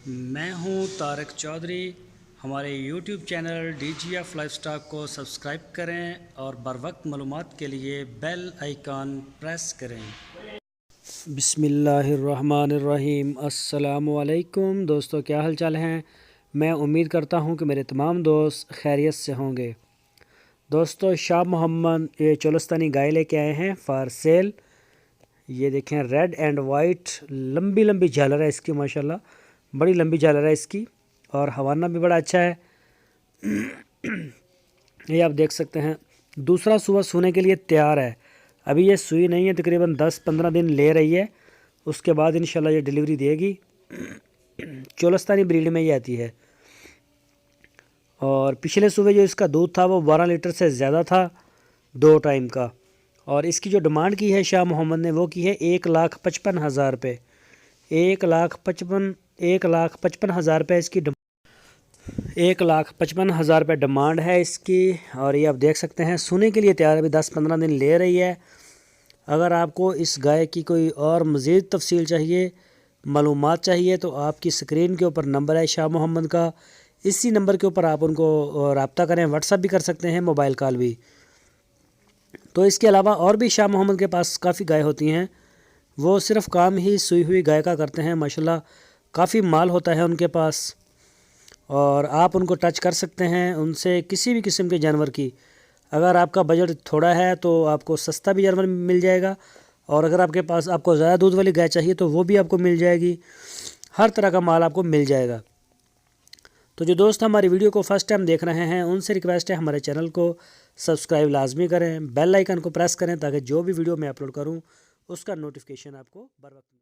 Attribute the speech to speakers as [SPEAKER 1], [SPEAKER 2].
[SPEAKER 1] میں ہوں طارق چودھری۔ ہمارے YouTube channel D G F life stock کو سبسکرائب کریں اور بر وقت معلومات کے لیے بیل آئیکن پریس کریں۔ بسم اللہ الرحمن الرحیم۔ السلام علیکم دوستو، کیا حال چال ہیں؟ میں امید کرتا ہوں کہ میرے تمام دوست خیریت سے ہوں گے۔ دوستو، شاہ محمد یہ چولستانی گائے لے کے آئے ہیں فار سیل۔ یہ دیکھیں، ریڈ اینڈ وائٹ، لمبی لمبی جھالر ہے اس کی، ماشاءاللہ بڑی لمبی جھالر ہے اس کی، اور ہوانہ بھی بڑا اچھا ہے۔ یہ آپ دیکھ سکتے ہیں، دوسرا سوہ سونے کے لیے تیار ہے۔ ابھی یہ سوئی نہیں ہے، تقریباً 10-15 دن لے رہی ہے، اس کے بعد انشاءاللہ یہ ڈیلیوری دے گی۔ چولستانی بریڈ میں یہ آتی ہے، اور پچھلے صبح جو اس کا دودھ تھا وہ 12 لیٹر سے زیادہ تھا 2 ٹائم کا۔ اور اس کی جو ڈیمانڈ کی ہے شاہ محمد نے، وہ کی ہے 1,55,000 روپے۔ 1,55,000 روپے اس کی 1,55,000 روپے ڈیمانڈ ہے اس کی۔ اور یہ آپ دیکھ سکتے ہیں سونے کے لیے تیار ہے، ابھی 10-15 دن لے رہی ہے۔ اگر آپ کو اس گائے کی کوئی اور مزید تفصیل چاہیے، معلومات چاہیے، تو آپ کی سکرین کے اوپر نمبر ہے شاہ محمد کا، اسی نمبر کے اوپر آپ ان کو رابطہ کریں، واٹس ایپ بھی کر سکتے ہیں، موبائل کال بھی۔ تو اس کے علاوہ اور بھی شاہ محمد کے پاس کافی گائے ہوتی ہیں، وہ صرف کام ہی سوئی ہوئی گائے کا کرتے ہیں، ماشاءاللہ کافی مال ہوتا ہے ان کے پاس، اور آپ ان کو ٹچ کر سکتے ہیں ان سے کسی بھی قسم کے جانور کی۔ اگر آپ کا بجٹ تھوڑا ہے تو آپ کو سستا بھی جانور مل جائے گا، اور اگر آپ کے پاس آپ کو زیادہ دودھ والی گائے چاہیے تو وہ بھی آپ کو مل جائے گی، ہر طرح کا مال آپ کو مل جائے گا۔ تو جو دوست ہماری ویڈیو کو فرسٹ ٹائم دیکھ رہے ہیں، ان سے ریکویسٹ ہے ہمارے چینل کو سبسکرائب لازمی کریں، بیل آئیکن کو پریس کریں، تاکہ جو بھی ویڈیو میں اپلوڈ کروں اس کا نوٹیفیکیشن آپ کو بر وقت